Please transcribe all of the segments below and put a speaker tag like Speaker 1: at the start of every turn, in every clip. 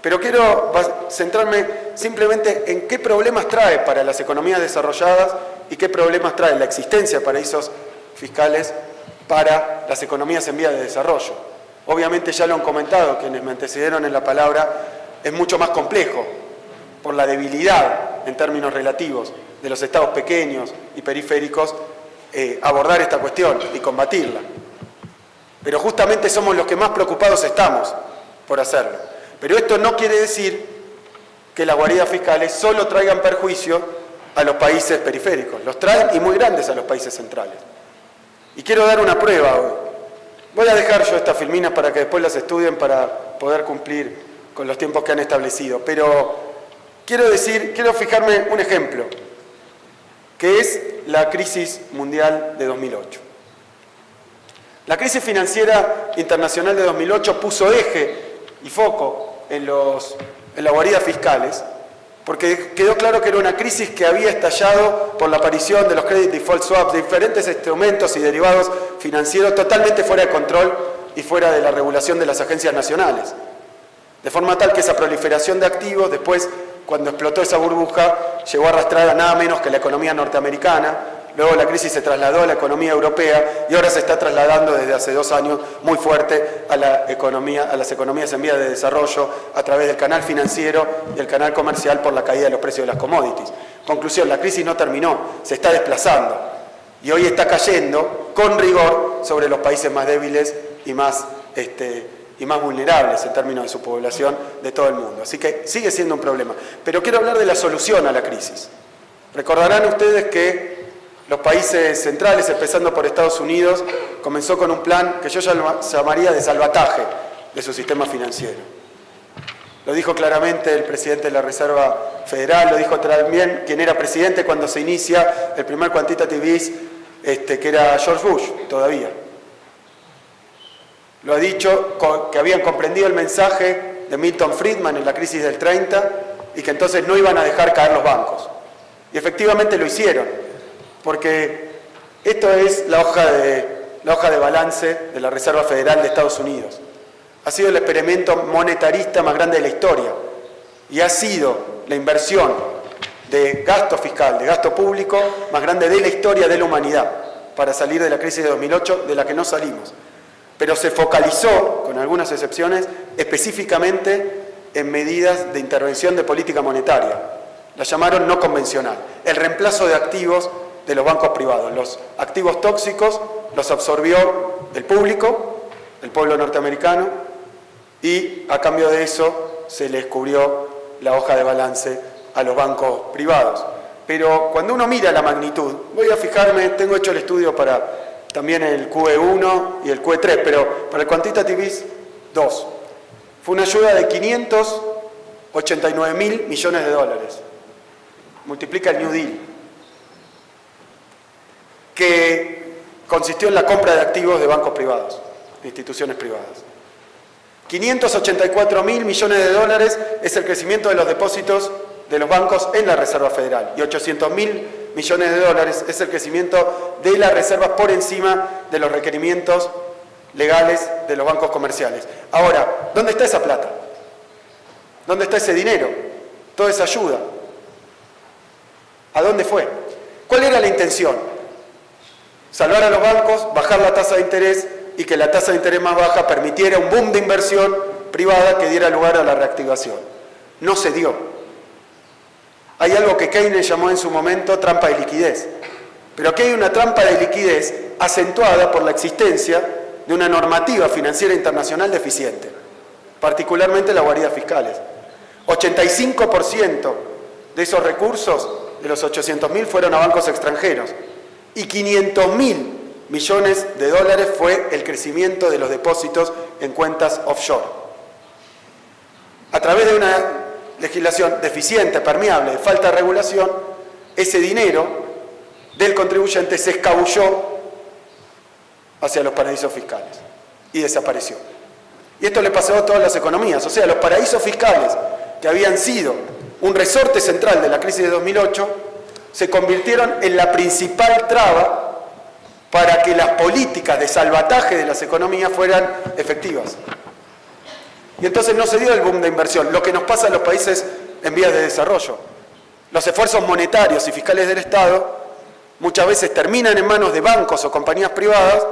Speaker 1: Pero quiero centrarme simplemente en qué problemas trae para las economías desarrolladas y qué problemas trae la existencia de paraísos fiscales para las economías en vías de desarrollo. Obviamente ya lo han comentado quienes me antecedieron en la palabra, es mucho más complejo por la debilidad en términos relativos de los estados pequeños y periféricos abordar esta cuestión y combatirla. Pero justamente somos los que más preocupados estamos por hacerlo. Pero esto no quiere decir que las guaridas fiscales solo traigan perjuicio a los países periféricos. Los traen y muy grandes a los países centrales. Y quiero dar una prueba hoy. Voy a dejar yo estas filminas para que después las estudien para poder cumplir con los tiempos que han establecido. Pero quiero fijarme en un ejemplo, que es la crisis mundial de 2008. La crisis financiera internacional de 2008 puso eje y foco en las guaridas fiscales, porque quedó claro que era una crisis que había estallado por la aparición de los credit default swaps, de diferentes instrumentos y derivados financieros totalmente fuera de control y fuera de la regulación de las agencias nacionales. De forma tal que esa proliferación de activos, después, cuando explotó esa burbuja, llegó a arrastrar a nada menos que la economía norteamericana. Luego la crisis se trasladó a la economía europea y ahora se está trasladando desde hace 2 años muy fuerte a las economías en vías de desarrollo a través del canal financiero y el canal comercial por la caída de los precios de las commodities. Conclusión, la crisis no terminó, se está desplazando y hoy está cayendo con rigor sobre los países más débiles y más vulnerables en términos de su población de todo el mundo. Así que sigue siendo un problema. Pero quiero hablar de la solución a la crisis. Recordarán ustedes que los países centrales, empezando por Estados Unidos, comenzó con un plan que yo llamaría de salvataje de su sistema financiero. Lo dijo claramente el presidente de la Reserva Federal, lo dijo también quien era presidente cuando se inicia el primer quantitative ease, que era George Bush todavía. Lo ha dicho que habían comprendido el mensaje de Milton Friedman en la crisis del 30 y que entonces no iban a dejar caer los bancos. Y efectivamente lo hicieron, porque esto es la hoja de balance de la Reserva Federal de Estados Unidos. Ha sido el experimento monetarista más grande de la historia y ha sido la inversión de gasto fiscal, de gasto público más grande de la historia de la humanidad para salir de la crisis de 2008, de la que no salimos. Pero se focalizó, con algunas excepciones, específicamente en medidas de intervención de política monetaria. La llamaron no convencional. El reemplazo de activos de los bancos privados. Los activos tóxicos los absorbió el público, el pueblo norteamericano, y a cambio de eso se les cubrió la hoja de balance a los bancos privados. Pero cuando uno mira la magnitud, voy a fijarme, tengo hecho el estudio para también el QE1 y el QE3, pero para el Quantitative Ease 2. Fue una ayuda de 589.000 millones de dólares. Multiplica el New Deal, que consistió en la compra de activos de bancos privados, de instituciones privadas. 584.000 millones de dólares es el crecimiento de los depósitos de los bancos en la Reserva Federal y 800.000 millones de dólares es el crecimiento de las reservas por encima de los requerimientos legales de los bancos comerciales. Ahora, ¿dónde está esa plata? ¿Dónde está ese dinero? Toda esa ayuda. ¿A dónde fue? ¿Cuál era la intención? Salvar a los bancos, bajar la tasa de interés y que la tasa de interés más baja permitiera un boom de inversión privada que diera lugar a la reactivación. No se dio. Hay algo que Keynes llamó en su momento trampa de liquidez. Pero aquí hay una trampa de liquidez acentuada por la existencia de una normativa financiera internacional deficiente, particularmente las guaridas fiscales. 85% de esos recursos, de los 800.000, fueron a bancos extranjeros y 500.000 millones de dólares fue el crecimiento de los depósitos en cuentas offshore. A través de una legislación deficiente, permeable, de falta de regulación, ese dinero del contribuyente se escabulló hacia los paraísos fiscales y desapareció. Y esto le pasó a todas las economías, o sea, los paraísos fiscales que habían sido un resorte central de la crisis de 2008 se convirtieron en la principal traba para que las políticas de salvataje de las economías fueran efectivas. Y entonces no se dio el boom de inversión, lo que nos pasa a los países en vías de desarrollo. Los esfuerzos monetarios y fiscales del Estado muchas veces terminan en manos de bancos o compañías privadas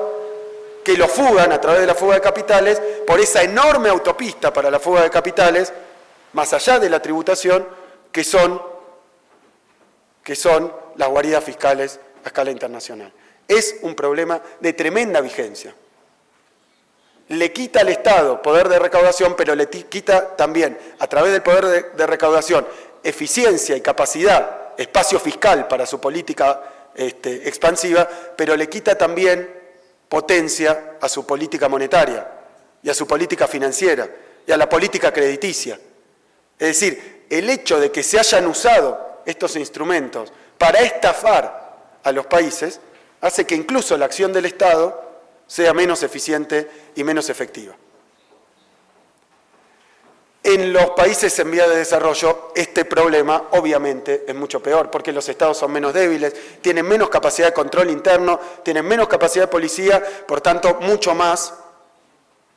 Speaker 1: que lo fugan a través de la fuga de capitales por esa enorme autopista para la fuga de capitales, más allá de la tributación, que son las guaridas fiscales a escala internacional. Es un problema de tremenda vigencia. Le quita al Estado poder de recaudación, pero le quita también, a través del poder de recaudación, eficiencia y capacidad, espacio fiscal para su política expansiva, pero le quita también potencia a su política monetaria y a su política financiera y a la política crediticia. Es decir, el hecho de que se hayan usado estos instrumentos para estafar a los países hace que incluso la acción del Estado sea menos eficiente y menos efectiva. En los países en vías de desarrollo, este problema obviamente es mucho peor, porque los estados son menos débiles, tienen menos capacidad de control interno, tienen menos capacidad de policía, por tanto, mucho más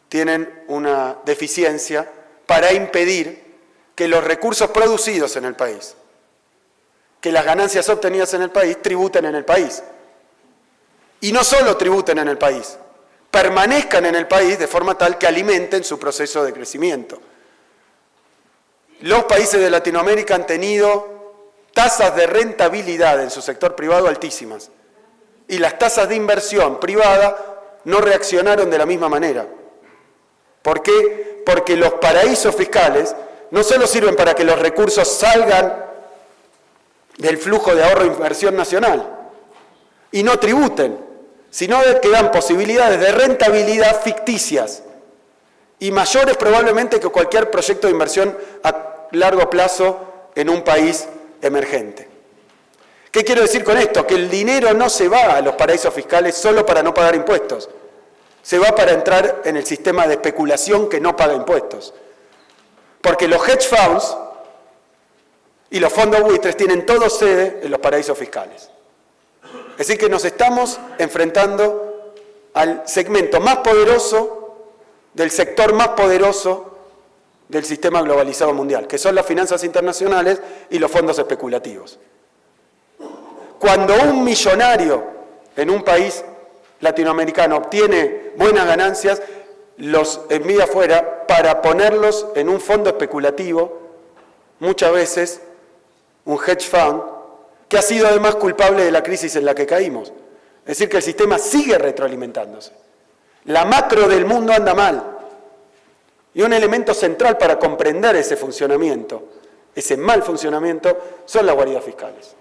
Speaker 1: tienen una deficiencia para impedir que los recursos producidos en el país, que las ganancias obtenidas en el país, tributen en el país. Y no solo tributen en el país, permanezcan en el país de forma tal que alimenten su proceso de crecimiento. Los países de Latinoamérica han tenido tasas de rentabilidad en su sector privado altísimas y las tasas de inversión privada no reaccionaron de la misma manera. ¿Por qué? Porque los paraísos fiscales no solo sirven para que los recursos salgan del flujo de ahorro e inversión nacional y no tributen, sino que dan posibilidades de rentabilidad ficticias y mayores probablemente que cualquier proyecto de inversión a largo plazo en un país emergente. ¿Qué quiero decir con esto? Que el dinero no se va a los paraísos fiscales solo para no pagar impuestos, se va para entrar en el sistema de especulación que no paga impuestos. Porque los hedge funds y los fondos buitres tienen todo sede en los paraísos fiscales. Es decir, que nos estamos enfrentando al segmento más poderoso del sector más poderoso del sistema globalizado mundial, que son las finanzas internacionales y los fondos especulativos. Cuando un millonario en un país latinoamericano obtiene buenas ganancias, los envía afuera para ponerlos en un fondo especulativo, muchas veces un hedge fund, que ha sido además culpable de la crisis en la que caímos. Es decir, que el sistema sigue retroalimentándose. La macro del mundo anda mal. Y un elemento central para comprender ese funcionamiento, ese mal funcionamiento, son las guaridas fiscales.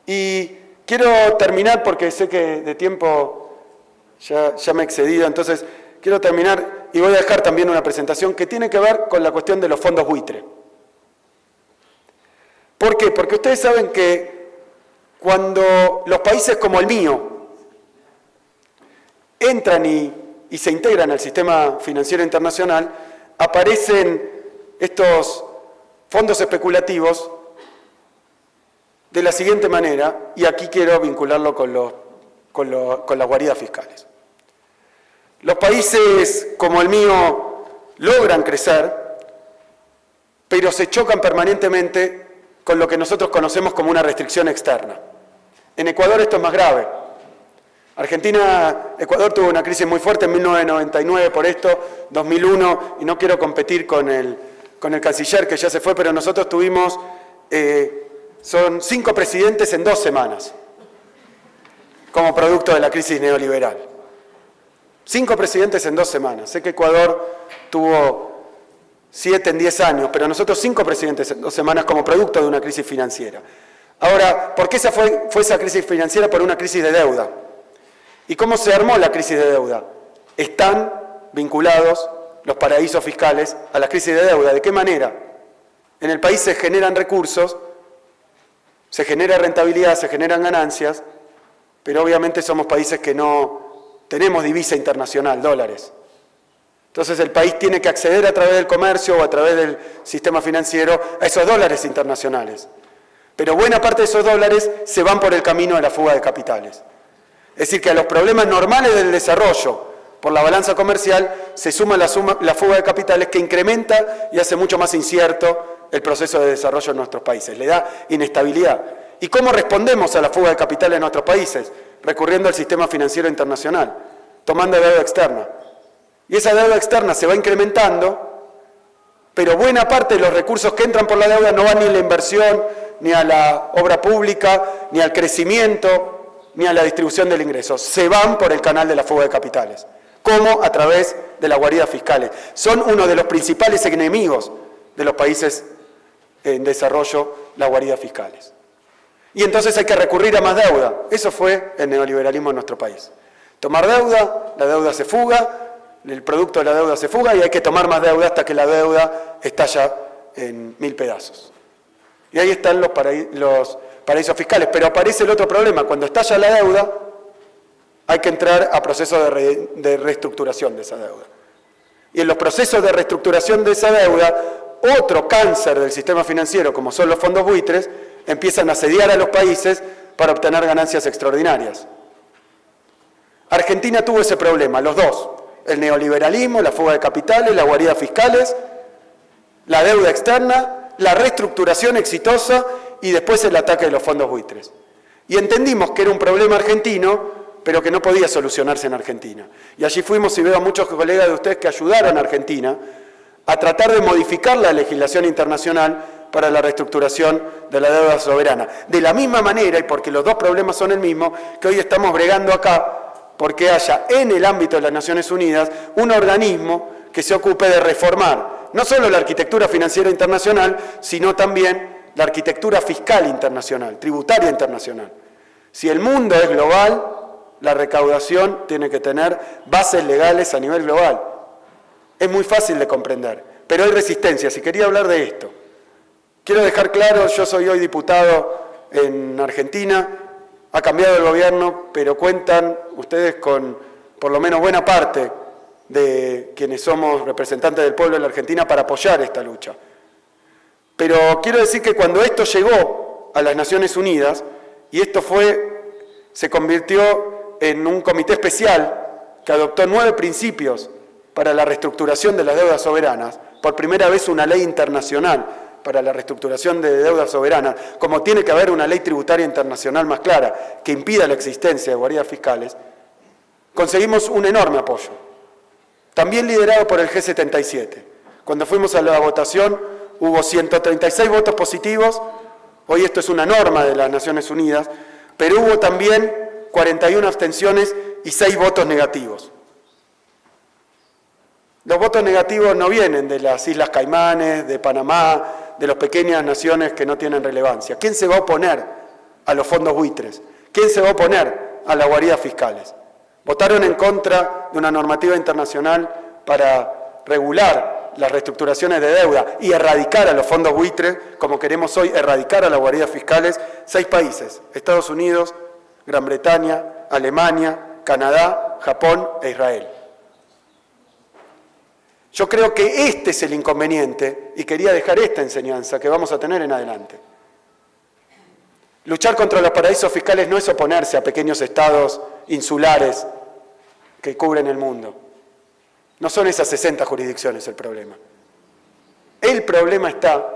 Speaker 1: Y quiero terminar, porque sé que de tiempo ya me he excedido, entonces quiero terminar y voy a dejar también una presentación que tiene que ver con la cuestión de los fondos buitre. ¿Por qué? Porque ustedes saben que cuando los países como el mío entran y se integran al sistema financiero internacional, aparecen estos fondos especulativos de la siguiente manera, y aquí quiero vincularlo con las guaridas fiscales. Los países como el mío logran crecer, pero se chocan permanentemente con lo que nosotros conocemos como una restricción externa. En Ecuador esto es más grave. Ecuador tuvo una crisis muy fuerte en 1999 por esto, 2001, y no quiero competir con el canciller que ya se fue, pero nosotros tuvimos, son 5 presidentes en 2 semanas, como producto de la crisis neoliberal. 5 presidentes en 2 semanas. Sé que Ecuador tuvo 7 en 10 años, pero nosotros 5 presidentes en 2 semanas como producto de una crisis financiera. Ahora, ¿por qué fue esa crisis financiera? Por una crisis de deuda. ¿Y cómo se armó la crisis de deuda? Están vinculados los paraísos fiscales a la crisis de deuda. ¿De qué manera? En el país se generan recursos, se genera rentabilidad, se generan ganancias, pero obviamente somos países que no tenemos divisa internacional, dólares. Entonces el país tiene que acceder a través del comercio o a través del sistema financiero a esos dólares internacionales. Pero buena parte de esos dólares se van por el camino de la fuga de capitales. Es decir, que a los problemas normales del desarrollo, por la balanza comercial, se suma la fuga de capitales que incrementa y hace mucho más incierto el proceso de desarrollo en nuestros países, le da inestabilidad. ¿Y cómo respondemos a la fuga de capitales en nuestros países? Recurriendo al sistema financiero internacional, tomando deuda externa. Y esa deuda externa se va incrementando, pero buena parte de los recursos que entran por la deuda no van ni a la inversión, ni a la obra pública, ni al crecimiento, ni a la distribución del ingreso. Se van por el canal de la fuga de capitales. ¿Cómo? A través de las guaridas fiscales. Son uno de los principales enemigos de los países en desarrollo, las guaridas fiscales. Y entonces hay que recurrir a más deuda. Eso fue el neoliberalismo en nuestro país. Tomar deuda, la deuda se fuga, el producto de la deuda se fuga y hay que tomar más deuda hasta que la deuda estalla en 1000 pedazos. Y ahí están los paraísos fiscales. Pero aparece el otro problema. Cuando estalla la deuda, hay que entrar a procesos de reestructuración de esa deuda. Y en los procesos de reestructuración de esa deuda, otro cáncer del sistema financiero, como son los fondos buitres, empiezan a asediar a los países para obtener ganancias extraordinarias. Argentina tuvo ese problema, los dos. El neoliberalismo, la fuga de capitales, las guaridas fiscales, la deuda externa, la reestructuración exitosa y después el ataque de los fondos buitres. Y entendimos que era un problema argentino, pero que no podía solucionarse en Argentina. Y allí fuimos, y veo a muchos colegas de ustedes que ayudaron a Argentina a tratar de modificar la legislación internacional para la reestructuración de la deuda soberana. De la misma manera, y porque los dos problemas son el mismo, que hoy estamos bregando acá porque haya en el ámbito de las Naciones Unidas un organismo que se ocupe de reformar no solo la arquitectura financiera internacional, sino también la arquitectura fiscal internacional, tributaria internacional. Si el mundo es global, la recaudación tiene que tener bases legales a nivel global. Es muy fácil de comprender, pero hay resistencias y quería hablar de esto. Quiero dejar claro, yo soy hoy diputado en Argentina, ha cambiado el gobierno, pero cuentan ustedes con por lo menos buena parte de quienes somos representantes del pueblo de la Argentina para apoyar esta lucha. Pero quiero decir que cuando esto llegó a las Naciones Unidas, y esto se convirtió en un comité especial que adoptó 9 principios para la reestructuración de las deudas soberanas, por primera vez una ley internacional para la reestructuración de deudas soberanas, como tiene que haber una ley tributaria internacional más clara que impida la existencia de guaridas fiscales, conseguimos un enorme apoyo. También liderado por el G77. Cuando fuimos a la votación hubo 136 votos positivos, hoy esto es una norma de las Naciones Unidas, pero hubo también 41 abstenciones y 6 votos negativos. Los votos negativos no vienen de las Islas Caimanes, de Panamá, de las pequeñas naciones que no tienen relevancia. ¿Quién se va a oponer a los fondos buitres? ¿Quién se va a oponer a las guaridas fiscales? Votaron en contra de una normativa internacional para regular las reestructuraciones de deuda y erradicar a los fondos buitres, como queremos hoy erradicar a las guaridas fiscales, 6 países: Estados Unidos, Gran Bretaña, Alemania, Canadá, Japón e Israel. Yo creo que este es el inconveniente y quería dejar esta enseñanza que vamos a tener en adelante. Luchar contra los paraísos fiscales no es oponerse a pequeños estados insulares que cubren el mundo. No son esas 60 jurisdicciones el problema. El problema está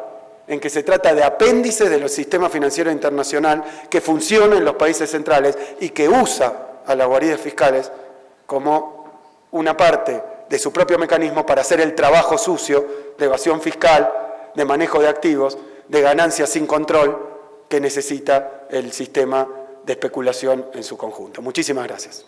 Speaker 1: en que se trata de apéndices del sistema financiero internacional que funciona en los países centrales y que usa a las guaridas fiscales como una parte de su propio mecanismo para hacer el trabajo sucio de evasión fiscal, de manejo de activos, de ganancias sin control que necesita el sistema de especulación en su conjunto. Muchísimas gracias.